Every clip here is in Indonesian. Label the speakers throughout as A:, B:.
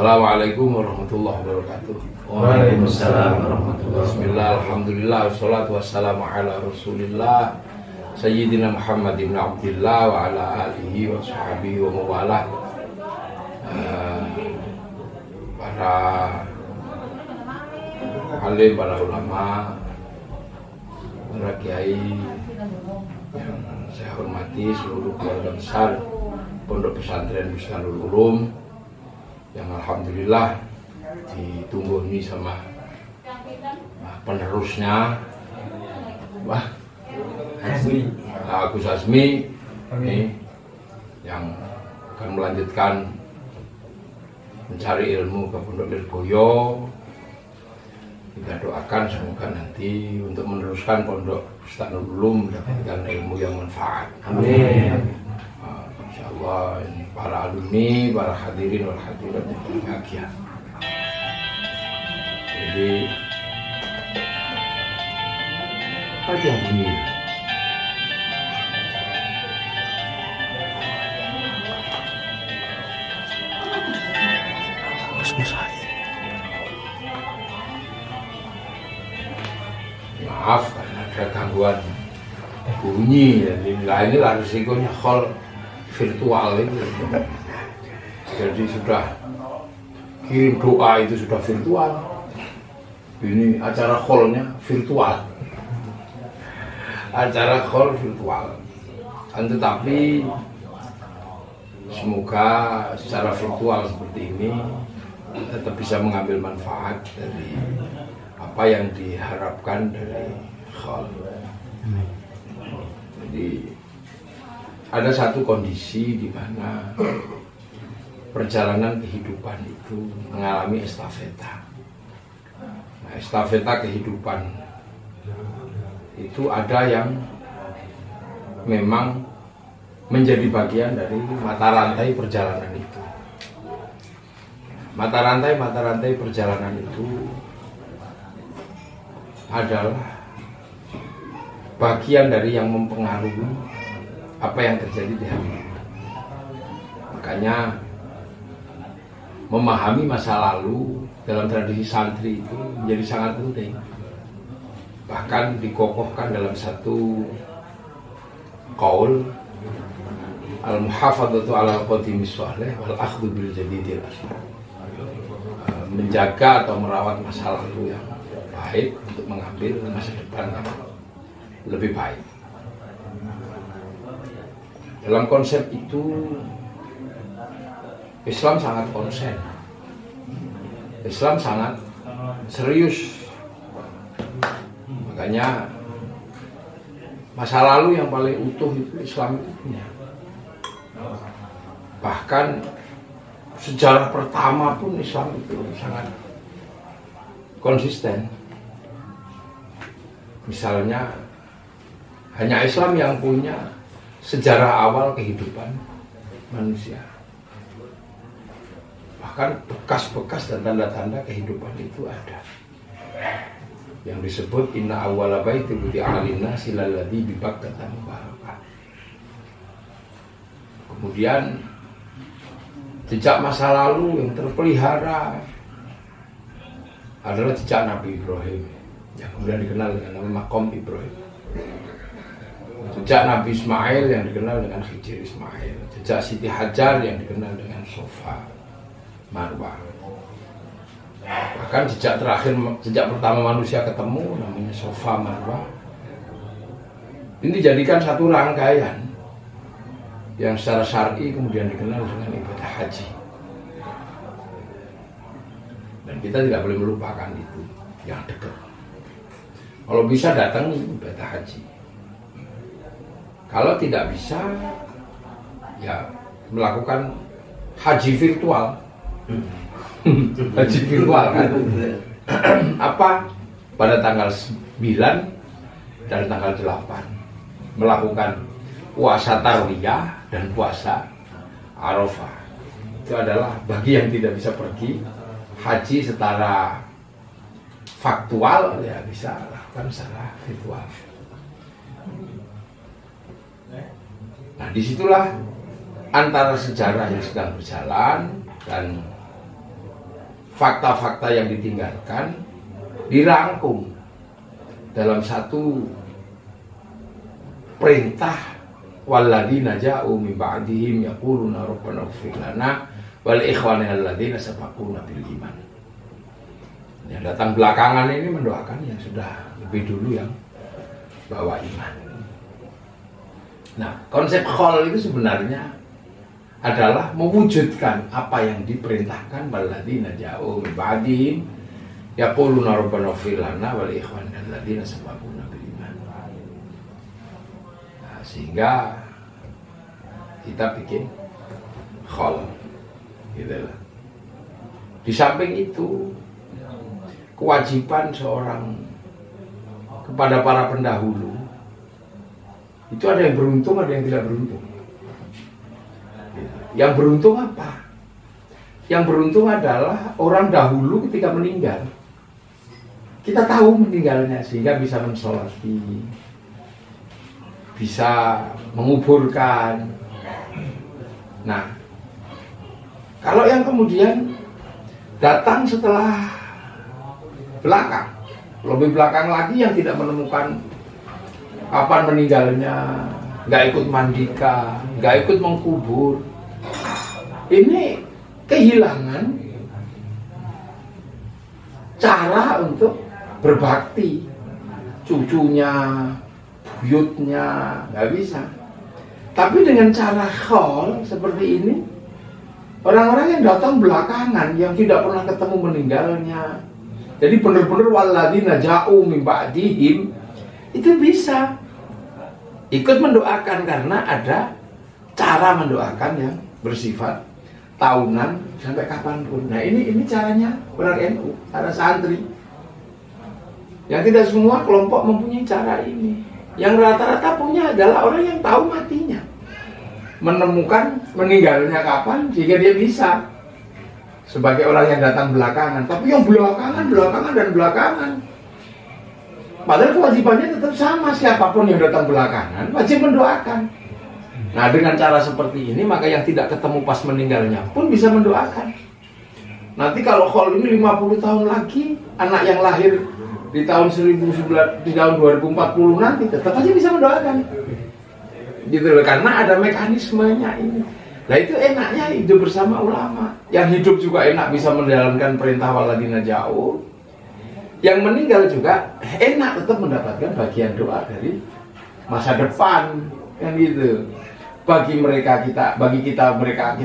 A: Assalamualaikum warahmatullahi wabarakatuh.
B: Waalaikumsalam warahmatullahi wabarakatuh.
A: Bismillah, alhamdulillah, wassalatu wassalamu ala rasulillah Sayyidina Muhammad ibn Abdillah wa ala alihi wa sahbihi wa mawalah. Para alim, para ulama, para kiai yang saya hormati, seluruh keluarga besar Pondok Pesantren Bustanul Ulum yang alhamdulillah ditunggu sama penerusnya Gus Azmi ini yang akan melanjutkan mencari ilmu ke Pondok Lirboyo. Kita doakan semoga nanti untuk meneruskan Pondok Bustanul Ulum mendapatkan ilmu yang manfaat.
B: Amin.
A: Insyaallah ini para alumni, para hadirin wal hadirat yang berbahagia. Jadi apa yang bunyi? Maaf karena ada gangguan bunyi. Ini lah risikonya call virtual itu. Jadi sudah kirim doa itu sudah virtual. Ini acara call-nya virtual. Acara call virtual. Tetapi semoga secara virtual seperti ini tetap bisa mengambil manfaat dari apa yang diharapkan dari call. Jadi ada satu kondisi di mana perjalanan kehidupan itu mengalami estafeta. Nah, estafeta kehidupan itu ada yang memang menjadi bagian dari mata rantai perjalanan itu. Mata rantai perjalanan itu adalah bagian dari yang mempengaruhi apa yang terjadi di hari ini. Makanya memahami masa lalu dalam tradisi santri itu menjadi sangat penting. Bahkan dikokohkan dalam satu qaul, al-muhafadzatu 'ala al-qadimis shalih wal akhdhu bil jadidil aslah. Menjaga atau merawat masa lalu yang baik untuk mengambil masa depan yang lebih baik. Dalam konsep itu Islam sangat konsen. Islam sangat serius. Makanya masa lalu yang paling utuh itu Islam itu punya. Bahkan sejarah pertama pun Islam itu sangat konsisten. Misalnya hanya Islam yang punya sejarah awal kehidupan manusia. Bahkan bekas-bekas dan tanda-tanda kehidupan itu ada. Yang disebut inna awwala baitin wudi'a lin-nasi lalladzi bi Bakkah mubarakah. Kemudian jejak masa lalu yang terpelihara adalah jejak Nabi Ibrahim yang kemudian dikenal dengan nama Maqam Ibrahim. Jejak Nabi Ismail yang dikenal dengan Hijr Ismail. Jejak Siti Hajar yang dikenal dengan Sofa Marwah. Bahkan jejak terakhir, jejak pertama manusia ketemu namanya Sofa Marwah. Ini dijadikan satu rangkaian yang secara syar'i kemudian dikenal dengan ibadah haji. Dan kita tidak boleh melupakan itu yang dekat. Kalau bisa datang ibadah haji. Kalau tidak bisa, ya melakukan haji virtual. Haji virtual kan? Apa? Pada tanggal 9 dan tanggal 8 melakukan puasa Tarwiyah dan puasa Arafah. Itu adalah bagi yang tidak bisa pergi haji secara faktual, ya bisa lakukan secara virtual. Nah, disitulah antara sejarah yang sedang berjalan dan fakta-fakta yang ditinggalkan dirangkum dalam satu perintah, walladzina ja'u min ba'dihim yaquluna rabbana ighfir lana wal ikhwanina alladzina sabaquna bil iman. Yang datang belakangan ini mendoakan yang sudah lebih dulu yang bawa iman. Nah, konsep khol itu sebenarnya adalah mewujudkan apa yang diperintahkan walladzina ja'u min ba'dihim yaquluna rabbana ighfir lana wal ikhwanina alladzina sabaquna bil iman. Nah, sehingga kita bikin khol gitu lah. Di samping itu kewajiban seorang kepada para pendahulu itu ada yang beruntung, ada yang tidak beruntung. Yang beruntung apa? Yang beruntung adalah orang dahulu ketika meninggal, kita tahu meninggalnya sehingga bisa mensolati, bisa menguburkan. Nah, kalau yang kemudian datang setelah belakang, lebih belakang lagi yang tidak menemukan kapan meninggalnya, nggak ikut mandika, nggak ikut mengkubur, ini kehilangan cara untuk berbakti. Cucunya, buyutnya nggak bisa. Tapi dengan cara khol seperti ini, orang-orang yang datang belakangan, yang tidak pernah ketemu meninggalnya, jadi benar-benar walladzina ja'u min ba'dihim itu bisa ikut mendoakan karena ada cara mendoakan yang bersifat tahunan sampai kapanpun. Nah ini caranya orang NU, cara santri. Yang tidak semua kelompok mempunyai cara ini. Yang rata-rata punya adalah orang yang tahu matinya, menemukan meninggalnya kapan sehingga dia bisa sebagai orang yang datang belakangan. Tapi yang belakangan. Padahal kewajibannya tetap sama, siapapun yang datang belakangan wajib mendoakan. Nah dengan cara seperti ini maka yang tidak ketemu pas meninggalnya pun bisa mendoakan. Nanti kalau khol ini 50 tahun lagi, anak yang lahir di tahun 2040 nanti tetap aja bisa mendoakan. Gitu loh, karena ada mekanismenya ini. Nah itu enaknya hidup bersama ulama. Yang hidup juga enak bisa menjalankan perintah walladzina ja'u. Yang meninggal juga enak tetap mendapatkan bagian doa dari masa depan, kan gitu. Bagi kita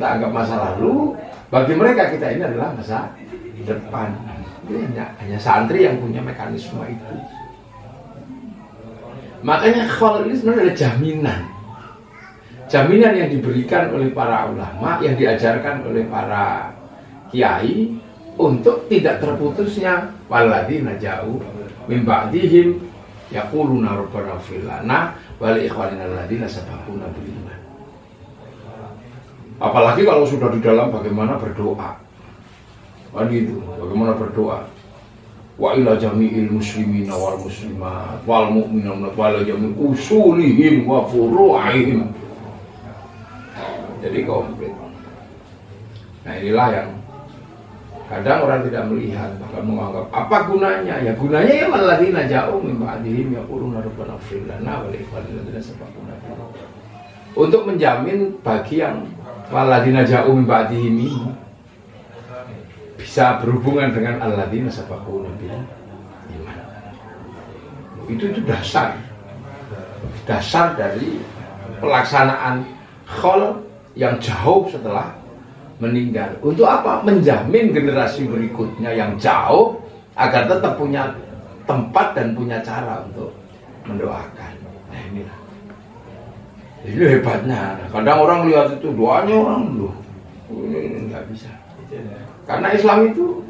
A: anggap masa lalu, bagi mereka kita ini adalah masa depan. Itu hanya santri yang punya mekanisme itu. Makanya khol ini sebenarnya adalah jaminan yang diberikan oleh para ulama, yang diajarkan oleh para kiai untuk tidak terputusnya walladzina ja'u min ba'dihim yaquluna rabbana ighfir lana wal ikhwanina alladzina sabaquna bil iman. Apalagi kalau sudah di dalam bagaimana berdoa. Kan gitu, bagaimana berdoa. Wa ila jami'il muslimina wal muslimat wal mu'minina wal jami' usulihim wa furu'ihim. Jadi komplit. Nah inilah yang kadang orang tidak melihat, bahkan menganggap apa gunanya? Ya gunanya ya walladzina ja'u min ba'dihim yaquluna rabbana ighfir lana wa li ikhwanina alladzina sabaquna bil iman. Untuk menjamin bagi yang walladzina ja'u min ba'dihim ini bisa berhubungan dengan alladzina sabaquna bil iman. Itu dasar dari pelaksanaan khol yang jauh setelah meninggal. Untuk apa? Menjamin generasi berikutnya yang jauh agar tetap punya tempat dan punya cara untuk mendoakan. Nah inilah. Ini hebatnya. Kadang orang lihat itu doanya orang loh, ini nggak bisa. Karena Islam itu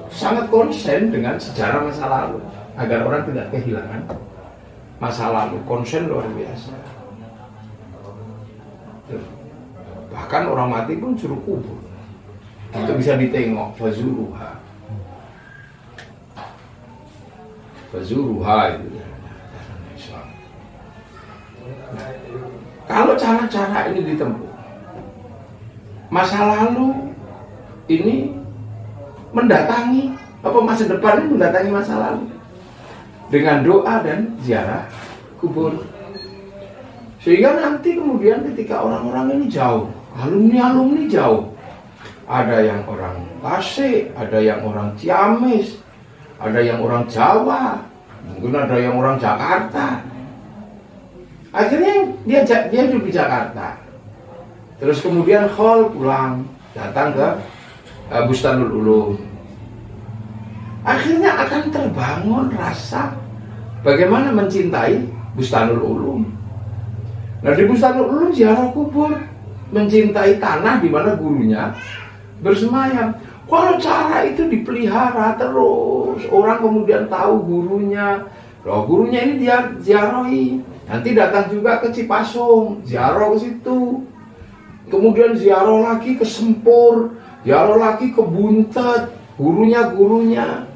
A: sangat konsen dengan sejarah masa lalu agar orang tidak kehilangan masa lalu. Konsen luar biasa. Bahkan orang mati pun suruh kubur. Itu bisa ditengok. Fazuruha itu Islam. Nah, kalau cara-cara ini ditempuh, masa lalu ini mendatangi masa depan ini mendatangi masa lalu dengan doa dan ziarah kubur. Sehingga nanti kemudian ketika orang-orang ini jauh, alumni jauh, ada yang orang Tasik, ada yang orang Ciamis, ada yang orang Jawa, mungkin ada yang orang Jakarta. Akhirnya dia hidup di Jakarta. Terus kemudian Khol pulang, datang ke Bustanul Ulum. Akhirnya akan terbangun rasa bagaimana mencintai Bustanul Ulum. Nah, di Bustanul Ulum ziarah kubur, mencintai tanah di mana gurunya bersemayam. Kalau cara itu dipelihara terus, orang kemudian tahu gurunya, loh gurunya ini dia ziarahi. Nanti datang juga ke Cipasung, ziarah ke situ. Kemudian ziarah lagi ke Sempur, ziarah lagi ke Buntet, gurunya.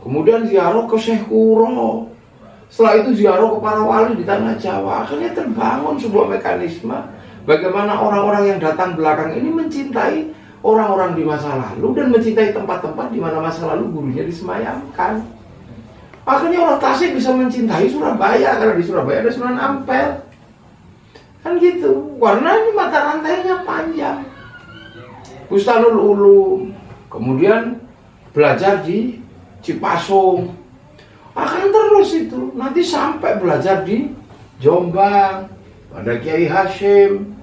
A: Kemudian ziarah ke Syekh Kuro. Setelah itu ziarah ke para wali di tanah Jawa. Akhirnya terbangun sebuah mekanisme bagaimana orang-orang yang datang belakang ini mencintai orang-orang di masa lalu dan mencintai tempat-tempat di mana masa lalu gurunya disemayamkan. Akhirnya orang Tasik bisa mencintai Surabaya karena di Surabaya ada Sunan Ampel. Kan gitu. Karena ini mata rantainya panjang. Bustanul Ulum, kemudian belajar di Cipasung. Akan terus itu. Nanti sampai belajar di Jombang pada Kiai Hashim.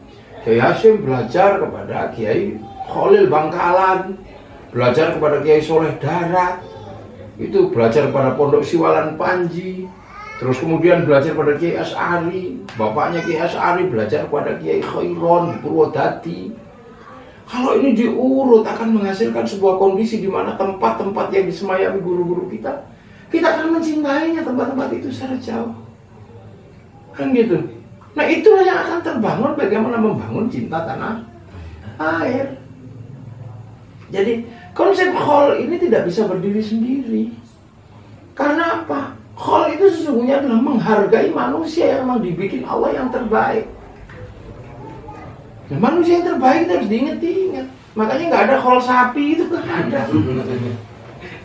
A: Kiai Hashim belajar kepada Kiai Khalil Bangkalan, belajar kepada Kiai Soleh Darat. Itu belajar pada Pondok Siwalan Panji. Terus kemudian belajar pada Kiai Asy'ari, bapaknya Kiai Asy'ari belajar pada Kiai Khairon di Purwodadi. Kalau ini diurut akan menghasilkan sebuah kondisi di mana tempat-tempat yang disemayami guru-guru kita akan mencintainya tempat-tempat itu secara jauh. Kan gitu. Nah, itulah yang akan terbangun bagaimana membangun cinta tanah air. Jadi konsep khol ini tidak bisa berdiri sendiri. Karena apa? Khol itu sesungguhnya adalah menghargai manusia yang memang dibikin Allah yang terbaik. Nah, manusia yang terbaik itu harus diingat-ingat. Makanya nggak ada khol sapi itu nggak ada.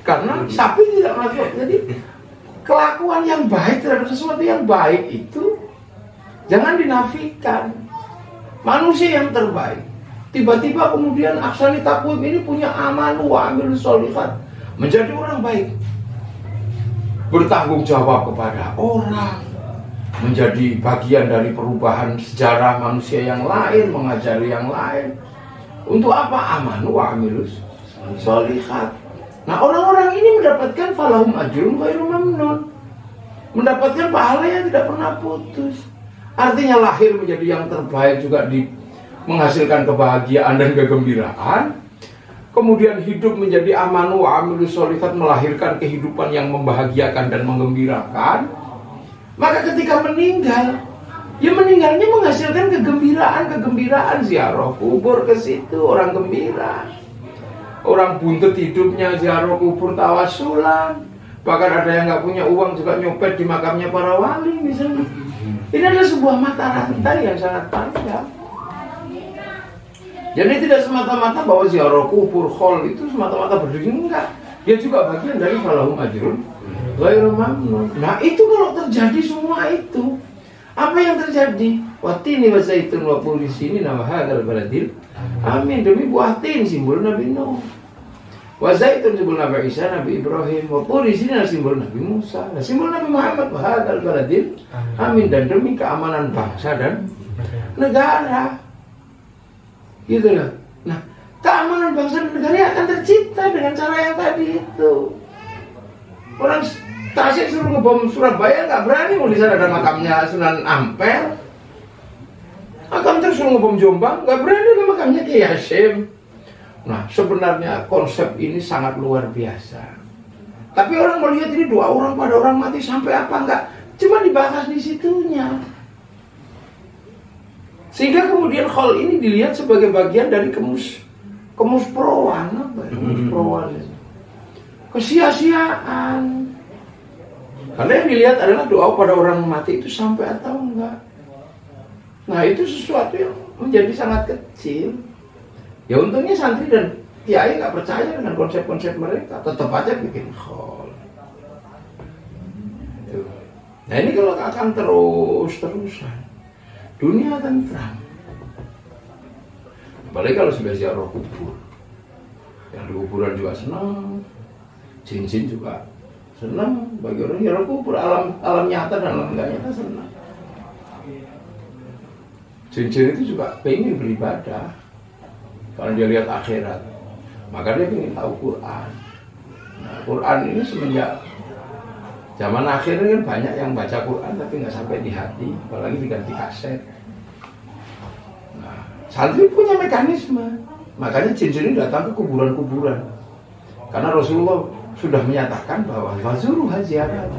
A: Karena sapi tidak masuk. Jadi kelakuan yang baik terhadap sesuatu yang baik itu jangan dinafikan. Manusia yang terbaik. Tiba-tiba kemudian Aksani Takwim ini punya amanu wa amilus sholihat, menjadi orang baik, bertanggung jawab kepada orang, menjadi bagian dari perubahan sejarah manusia yang lain, mengajari yang lain. Untuk apa? Amanu wa amilus sholihat. Nah, orang-orang ini mendapatkan falahum ajrun ghairu mamnun, mendapatkan pahala yang tidak pernah putus. Artinya lahir menjadi yang terbaik juga menghasilkan kebahagiaan dan kegembiraan. Kemudian hidup menjadi amanu wa amilus sholihat, melahirkan kehidupan yang membahagiakan dan menggembirakan. Maka ketika meninggal, ya meninggalnya menghasilkan kegembiraan ziarah kubur ke situ, orang gembira. Orang Buntet hidupnya ziarah kubur tawasulan. Bahkan ada yang nggak punya uang juga nyopet di makamnya para wali misalnya. Ini adalah sebuah mata rantai yang sangat panjang. Jadi tidak semata-mata bahwa ziarah kubur khol itu semata-mata berdiri, enggak. Dia juga bagian dari falahum ajrun ghairu mamnun. Nah, itu kalau terjadi semua itu, apa yang terjadi? Watini wa zaitun wa turi sinin wa hadzal baladil amin. Demi buah tin simbol Nabi Nuh. Wa zaitun simbol Nabi Isa, Nabi Ibrahim. Wa turi sinin simbol Nabi Musa. Nah, simbol Nabi Muhammad wa hadzal baladil amin. Dan demi keamanan bangsa dan negara. Gitu loh. Nah, keamanan bangsa dan negara akan tercipta dengan cara yang tadi itu. Orang Tasik suruh ngebom Surabaya nggak berani, mau di sana ada makamnya Sunan Ampel. Akan terus suruh ngebom Jombang nggak berani, ada makamnya Kiai Hashim. Nah, sebenarnya konsep ini sangat luar biasa. Tapi orang melihat ini dua orang pada orang mati sampai apa enggak? Cuma dibahas di situnya. Sehingga kemudian khol ini dilihat sebagai bagian dari kemusprowan, apa ya? Kemusprowan, kesia-siaan. Karena yang dilihat adalah doa pada orang mati itu sampai atau enggak. Nah, itu sesuatu yang menjadi sangat kecil. Ya untungnya santri dan kiai nggak percaya dengan konsep-konsep mereka, tetap aja bikin khol. Nah ini kalau akan terus-terusan, dunia tentram. Apalagi kalau sudah ziarah kubur, yang di kuburan juga senang, jin-jin juga senang. Bagi orang ziarah kubur, alam nyata dan alam nggak nyata senang. Jin-jin itu juga pengen beribadah, karena dia lihat akhirat, maka dia ingin tahu Quran. Nah, Quran ini semenjak zaman akhir ini kan banyak yang baca Quran tapi nggak sampai di hati, apalagi diganti kaset. Nah, santri punya mekanisme, makanya jin-jin ini datang ke kuburan-kuburan, karena Rasulullah sudah menyatakan bahwa fazuruha ziarah,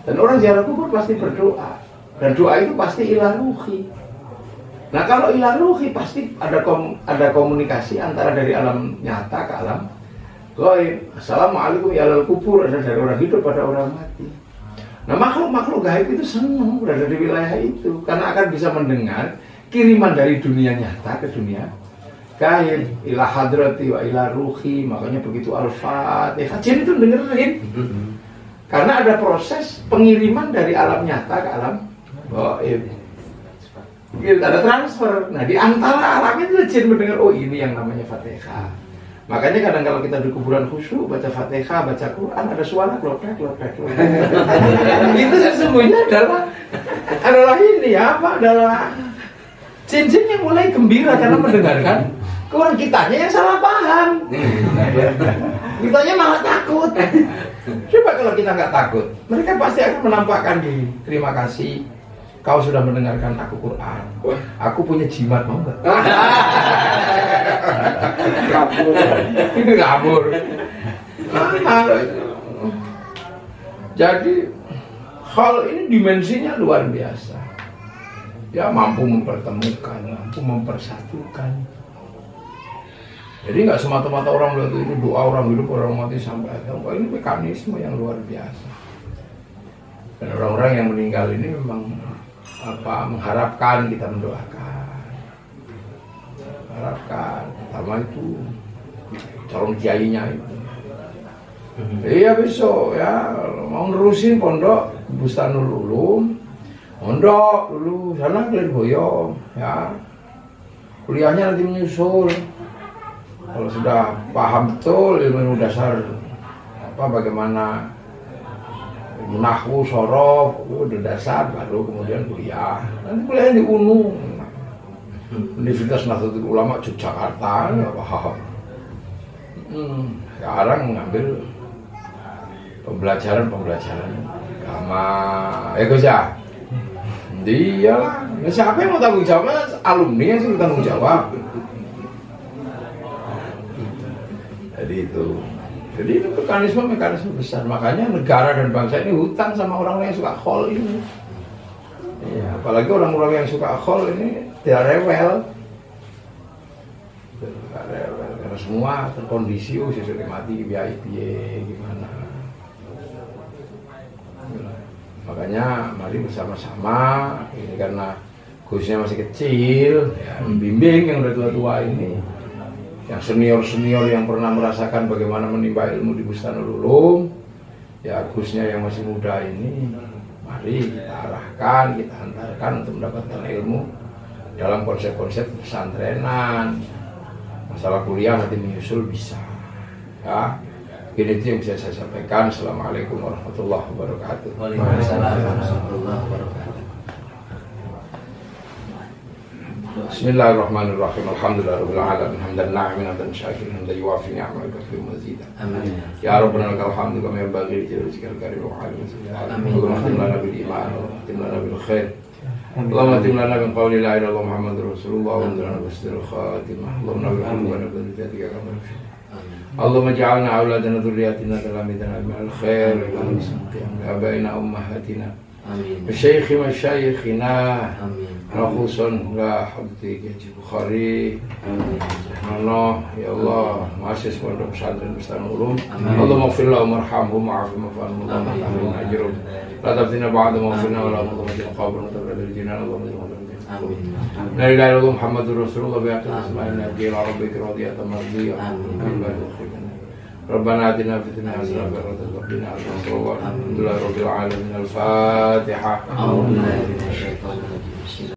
A: dan orang ziarah kubur pasti berdoa, dan doa itu pasti ila ruhi. Nah kalau ila ruhi pasti ada komunikasi antara dari alam nyata ke alam gaib. Assalamualaikum ya alal kubur, ada dari orang hidup pada orang mati. Nah makhluk-makhluk gaib itu senang berada di wilayah itu, karena akan bisa mendengar kiriman dari dunia nyata ke dunia gaib. Ila hadrati wa ila ruhi, makanya begitu al-fatihah jin itu dengerin, karena ada proses pengiriman dari alam nyata ke alam gaib. Gitu, ada transfer. Nah di antara alam itu jin mendengar, oh ini yang namanya Fatihah. Makanya kadang kalau kita di kuburan khusyuk baca Fatihah, baca Quran, ada suara klopek. Itu sesungguhnya adalah ini apa? Adalah jin-jin yang mulai gembira karena mendengarkan. Keluar kitanya yang salah paham. Kitanya malah takut. Coba kalau kita nggak takut, mereka pasti akan menampakkan diri. Terima kasih, kau sudah mendengarkan aku Quran. Aku punya jimat, mau nggak? Kabur. Jadi hal ini dimensinya luar biasa. Ya mampu mempertemukan, mampu mempersatukan. Jadi nggak semata-mata orang melihat itu doa orang hidup orang mati sampai ada. Ini mekanisme yang luar biasa. Dan orang-orang yang meninggal ini memang mengharapkan kita mendoakan, mengharapkan pertama itu calon kiainya itu. Iya besok ya mau nerusin pondok Bustanul Ulum, pondok dulu sana Lirboyo ya, kuliahnya nanti menyusul. Kalau sudah paham betul ilmu dasar bagaimana nahwu, sorof, udah dasar, baru kemudian kuliah. Nanti kuliahnya di UNU, Universitas Nahdlatul Ulama Yogyakarta, nggak paham. Sekarang mengambil pembelajaran agama. Gus ya, dia lah. Siapa yang mau tanggung jawab? Alumni yang sih tanggung jawab. Jadi itu mekanisme besar. Makanya negara dan bangsa ini hutang sama orang-orang yang suka khol ini. Ya, apalagi orang-orang yang suka khol ini tidak rewel. Karena semua terkondisi, sesuai mati VIP gimana. Makanya mari bersama-sama. Ini karena Gusnya masih kecil, ya, membimbing yang udah tua-tua ini. Yang senior-senior yang pernah merasakan bagaimana menimba ilmu di Bustanul Ulum, ya Gusnya yang masih muda ini, mari kita arahkan, kita hantarkan untuk mendapatkan ilmu dalam konsep-konsep pesantrenan. Masalah kuliah nanti menyusul bisa. Ya, ini itu yang bisa saya sampaikan. Assalamualaikum warahmatullahi wabarakatuh.
B: Waalaikumsalam warahmatullahi wabarakatuh.
A: Bismillahirrahmanirrahim. Alhamdulillahirabbil alamin. Hamdan na'imin hamdan syakirin hamdan yuwafi ni'amahu wa kafiru mazida. Amin. Ya Rabbana lakal hamdu kama yanbaghi li jalali karim wa halim. Amin. Allahumma khtim lana bil iman wa khtim lana bil khair. Allahumma khtim lana min qawli la ilaha illallah Muhammadur Rasulullah wa lana bismil khatimah. Allahumma nabiyyi wa nabiyyi dzatihi kama nafsi. Allahumma ja'alna auladana dzurriyyatina dalam bidana al khair wa abaina ummahatina
B: Amin.
A: Syekh masyayikhina
B: Amin.
A: khususan la haddi Haji Bukhari.
B: Amin.
A: Nono ya Allah muassis pondok pesantren Bustanu Ulum.
B: Amin.
A: Allahumma ighfir lahum warhamhum wa'afihim wa'fu anhum wa ajrhum. La taftina ba'da mawfina wa la mudhammatin qabla tabradil jinan Allahumma
B: Amin.
A: La ilaha illallah Muhammadur Rasulullah bi'atul asma'il nabi wa rabbika radiyatan mardiyah.
B: Amin.
A: ربنا آتنا في الدنيا حسنة وفي الآخرة حسنة وقنا عذاب النار. الحمد لله رب العالمين. الفاتحة.
B: أعوذ بالله من الشيطان الرجيم.